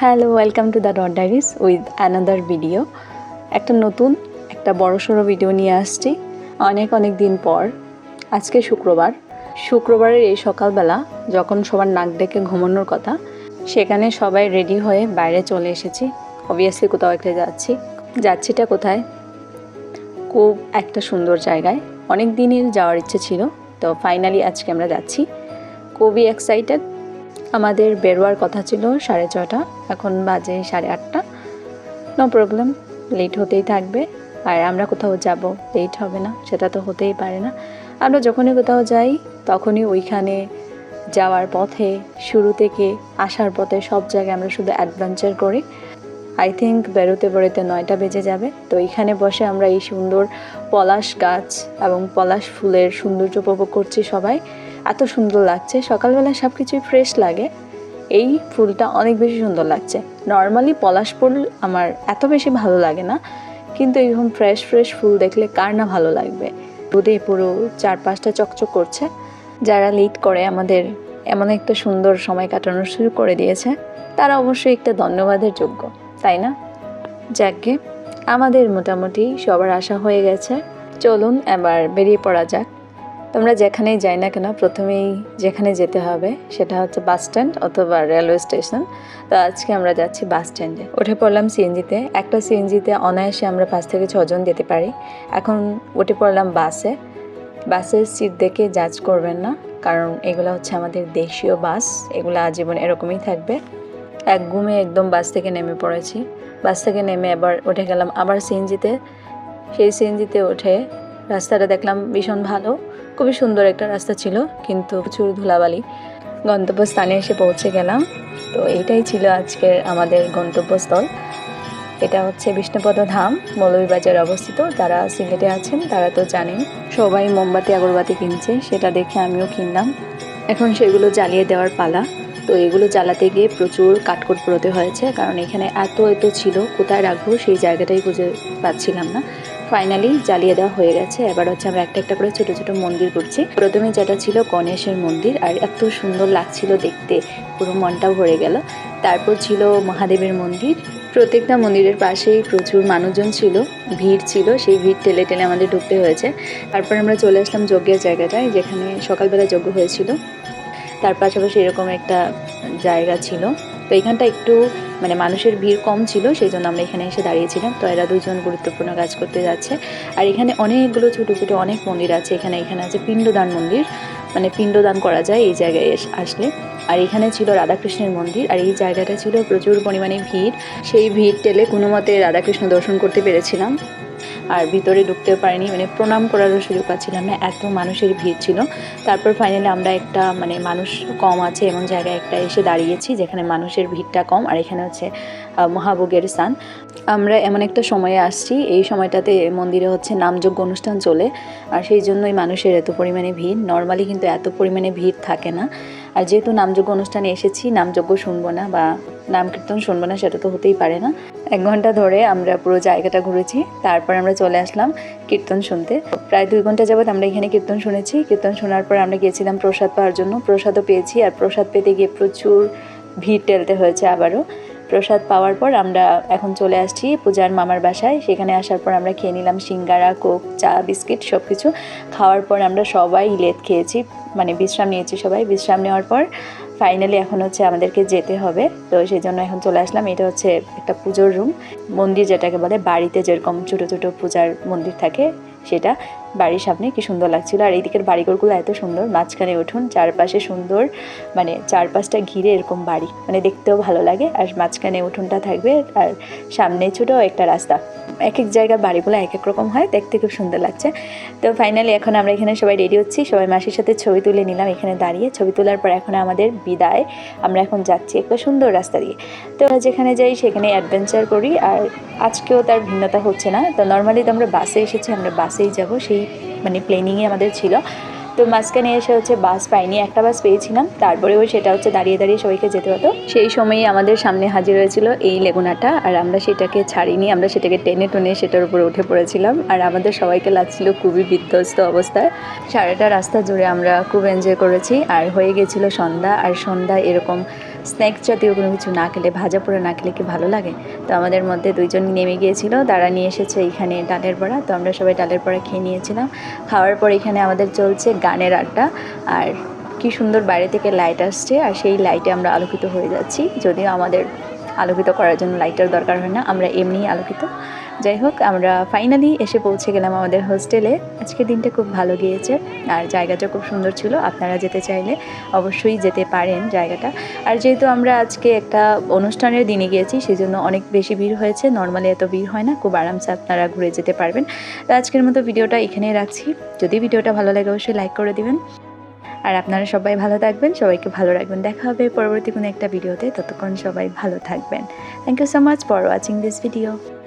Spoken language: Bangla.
Hello, welcome to the dot diaries with another video. একটা বড়সড় ভিডিও নিয়ে আসছি অনেক দিন পর। আজকে শুক্রবারের এই সকালবেলা যখন সবার নাক ডেকে ঘুমানোর কথা, সেখানে সবাই রেডি হয়ে বাইরে চলে এসেছি। অবভিয়াসলি কোথাও একটা যাচ্ছিটা কোথায়? খুব একটা সুন্দর জায়গায়, অনেক দিনের যাওয়ার ইচ্ছে ছিল, তো ফাইনালি আজকে আমরা যাচ্ছি। খুবই এক্সাইটেড। আমাদের বেরোয়ার কথা ছিল 6:30, এখন বাজে 8:30। নো প্রবলেম, লেট হতেই থাকবে। আর আমরা কোথাও যাব, লেট হবে না সেটা তো হতেই পারে না। আমরা যখনই কোথাও যাই তখনই ওইখানে যাওয়ার পথে, শুরু থেকে আসার পথে সব জায়গায় আমরা শুধু অ্যাডভেঞ্চার করি। আই থিঙ্ক বেরোতে 9টা বেজে যাবে। তো এইখানে বসে আমরা এই সুন্দর পলাশ গাছ এবং পলাশ ফুলের সৌন্দর্য উপভোগ করছি সবাই। এত সুন্দর লাগছে, সকালবেলা সব কিছুই ফ্রেশ লাগে। এই ফুলটা অনেক বেশি সুন্দর লাগছে। নর্মালি পলাশ ফুল আমার এত বেশি ভালো লাগে না, কিন্তু এরকম ফ্রেশ ফুল দেখলে কার না ভালো লাগবে। রোদে পুরো চারপাশটা চকচক করছে। যারা লিড করে আমাদের এমন একটা সুন্দর সময় কাটানো শুরু করে দিয়েছে, তারা অবশ্যই একটা ধন্যবাদের যোগ্য, তাই না? যাকগে, আমাদের মোটামুটি সবার আশা হয়ে গেছে। চলুন এবার বেরিয়ে পড়া যাক। তোমরা যেখানেই যাই না কেন, প্রথমেই যেখানে যেতে হবে সেটা হচ্ছে বাস স্ট্যান্ড অথবা রেলওয়ে স্টেশন। তো আজকে আমরা যাচ্ছি বাস স্ট্যান্ডে। উঠে পড়লাম সিএনজিতে। একটা সিএনজিতে অনায়াসে আমরা 5 থেকে 6 জন যেতে পারি। এখন উঠে পড়লাম বাসে। বাসের সিট দেখে জাজ করবেন না, কারণ এগুলো হচ্ছে আমাদের দেশীয় বাস, এগুলো আজীবন এরকমই থাকবে। এক ঘুমে একদম বাস থেকে নেমে পড়েছি। বাস থেকে নেমে এবার উঠে গেলাম আবার সিএনজিতে। সেই সিএনজিতে উঠে রাস্তাটা দেখলাম ভীষণ ভালো, খুবই সুন্দর একটা রাস্তা ছিল, কিন্তু প্রচুর ধুলাবালি। গন্তব্যস্থানে এসে পৌঁছে গেলাম। তো এটাই ছিল আজকের আমাদের গন্তব্যস্থল। এটা হচ্ছে বিষ্ণুপদ ধাম, মৌলভীবাজারে অবস্থিত। যারা সিলেটে আছেন তারা তো জানেন, সবাই মোমবাতি আগরবাতি কিনছে, সেটা দেখে আমিও কিনলাম। এখন সেগুলো জ্বালিয়ে দেওয়ার পালা। তো এগুলো জ্বালাতে গিয়ে প্রচুর কাঠকোট পোড়াতে হয়েছে, কারণ এখানে এত ছিল, কোথায় রাখবো সেই জায়গাটাই খুঁজে পাচ্ছিলাম না। ফাইনালি জ্বালিয়ে দেওয়া হয়ে গেছে। এবার হচ্ছে আমরা একটা করে ছোট ছোট মন্দির করছি। প্রথমে যেটা ছিল গণেশের মন্দির, আর এত সুন্দর লাগছিল দেখতে, পুরো মনটা ভরে গেল। তারপর ছিল মহাদেবের মন্দির। প্রত্যেকটা মন্দিরের পাশেই প্রচুর মানুষজন ছিল, ভিড় ছিল, সেই ভিড় টেলে আমাদের ঢুকতে হয়েছে। তারপর আমরা চলে আসলাম যজ্ঞের জায়গাটায়, যেখানে সকালবেলা যজ্ঞ হয়েছিল। তার পাশাপাশি এরকম একটা জায়গা ছিল। তো এখানটা একটু মানুষের ভিড় কম ছিল, সেই জন্য আমরা এখানে এসে দাঁড়িয়েছিলাম। তো এরা দুজন গুরুত্বপূর্ণ কাজ করতে যাচ্ছে। আর এখানে অনেকগুলো ছোটো অনেক মন্দির আছে। এখানে আছে পিণ্ডদান মন্দির, পিণ্ডদান করা যায় এই জায়গায় আসলে। আর এখানে ছিল রাধাকৃষ্ণের মন্দির, আর এই জায়গাটা ছিল প্রচুর পরিমাণে ভিড়। সেই ভিড় টেলে কোনো মতে রাধাকৃষ্ণ দর্শন করতে পেরেছিলাম, আর ভিতরে ঢুকতেও পারিনি, প্রণাম করারও সুযোগ পাচ্ছিলাম না, এত মানুষের ভিড় ছিল। তারপর ফাইনালি আমরা একটা মানুষ কম আছে এমন জায়গায় একটা এসে দাঁড়িয়েছি, যেখানে মানুষের ভিড়টা কম। আর এখানে হচ্ছে মহাভোগের স্থান। আমরা এমন একটা সময়ে আসছি, এই সময়টাতে মন্দিরে হচ্ছে নামযজ্ঞ অনুষ্ঠান চলে, আর সেই জন্যই মানুষের এত পরিমাণে ভিড়। নর্মালি কিন্তু এত পরিমাণে ভিড় থাকে না। আর যেহেতু নামযজ্ঞ অনুষ্ঠানে এসেছি, নামযজ্ঞ শুনবো না বা নাম কীর্তন শুনবো না, সেটা তো হতেই পারে না। 1 ঘন্টা ধরে আমরা পুরো জায়গাটা ঘুরেছি। তারপর আমরা চলে আসলাম কীর্তন শুনতে। প্রায় 2 ঘন্টা যাবৎ আমরা এখানে কীর্তন শুনেছি। কীর্তন শোনার পর আমরা গিয়েছিলাম প্রসাদ পাওয়ার জন্য। প্রসাদও পেয়েছি, আর প্রসাদ পেতে গিয়ে প্রচুর ভিড় ঠেলতে হয়েছে আবারও। প্রসাদ পাওয়ার পর আমরা এখন চলে আসছি পূজার মামার বাসায়। সেখানে আসার পর আমরা খেয়ে নিলাম সিঙ্গারা, কোক, চা, বিস্কিট সব কিছু। খাওয়ার পর আমরা সবাই লেট খেয়েছি, বিশ্রাম নিয়েছি সবাই। বিশ্রাম নেওয়ার পর ফাইনালি এখন হচ্ছে আমাদেরকে যেতে হবে। তো সেই জন্য এখন চলে আসলাম। এটা হচ্ছে একটা পুজোর রুম, মন্দির যেটাকে বলে। বাড়িতে যেরকম ছোটো ছোটো পূজার মন্দির থাকে, সেটা বাড়ির সামনে। কি সুন্দর লাগছিল। আর এই দিকের বাড়িঘরগুলো এত সুন্দর, মাঝখানে উঠোন, চারপাশে সুন্দর, চারপাশটা ঘিরে এরকম বাড়ি, দেখতেও ভালো লাগে। আর মাঝখানে উঠোনটা থাকবে, আর সামনে ছোটো একটা রাস্তা। এক এক জায়গার বাড়িগুলো এক এক রকম হয়, দেখতে খুব সুন্দর লাগছে। তো ফাইনালি এখন আমরা এখানে সবাই রেডি হচ্ছি, সবাই মাসির সাথে ছবি তুলে নিলাম এখানে দাঁড়িয়ে। ছবি তোলার পর এখন আমাদের বিদায়। আমরা এখন যাচ্ছি একটা সুন্দর রাস্তা দিয়ে। তো যেখানে যাই সেখানে অ্যাডভেঞ্চার করি, আর আজকেও তার ভিন্নতা হচ্ছে না। তো নর্মালি তো আমরা বাসে এসেছি, আমরা বাসেই যাব, সেই প্ল্যানিংই আমাদের ছিল। তো মাঝখানে এসে হচ্ছে বাস পাইনি, একটা বাস পেয়েছিলাম, তারপরেও সেটা হচ্ছে দাঁড়িয়ে সবাইকে যেতে হতো। সেই সময়ই আমাদের সামনে হাজির হয়েছিল এই লেগুনাটা, আর আমরা সেটাকে ছাড়িনি, আমরা সেটাকে টেনে সেটার উপরে উঠে পড়েছিলাম। আর আমাদের সবাইকে লাগছিল খুবই বিধ্বস্ত অবস্থায়। সারাটা রাস্তা জুড়ে আমরা খুব এনজয় করেছি। আর হয়ে গেছিলো সন্ধ্যা, আর সন্ধ্যা এরকম স্ন্যাক্স জাতীয় কোনো কিছু না খেলে, ভাজা পোড়া না খেলে কি ভালো লাগে? তো আমাদের মধ্যে দুইজন নেমে গিয়েছিল, তারা নিয়ে এসেছে এখানে ডালের বড়া। তো আমরা সবাই ডালের বড়া খেয়ে নিয়েছিলাম। খাওয়ার পর এখানে আমাদের চলছে গানের আড্ডা। আর কি সুন্দর বাইরে থেকে লাইট আসছে, আর সেই লাইটে আমরা আলোকিত হয়ে যাচ্ছি। যদিও আমাদের আলোকিত করার জন্য লাইটের দরকার হয় না, আমরা এমনিই আলোকিত। যাই হোক, আমরা ফাইনালি এসে পৌঁছে গেলাম আমাদের হোস্টেলে। আজকের দিনটা খুব ভালো গিয়েছে, আর জায়গাটা খুব সুন্দর ছিল। আপনারা যেতে চাইলে অবশ্যই যেতে পারেন জায়গাটা। আর যেহেতু আমরা আজকে একটা অনুষ্ঠানের দিনে গিয়েছি, সেই জন্য অনেক বেশি ভিড় হয়েছে। নর্মালি এত ভিড় হয় না, খুব আরামসে আপনারা ঘুরে যেতে পারবেন। তো আজকের মতো ভিডিওটা এখানেই রাখছি। যদি ভিডিওটা ভালো লাগে অবশ্যই লাইক করে দিবেন। আর আপনারা সবাই ভালো থাকবেন, সবাইকে ভালো রাখবেন। দেখা হবে পরবর্তী কোনো একটা ভিডিওতে। ততক্ষণ সবাই ভালো থাকবেন। Thank you so much for watching this video.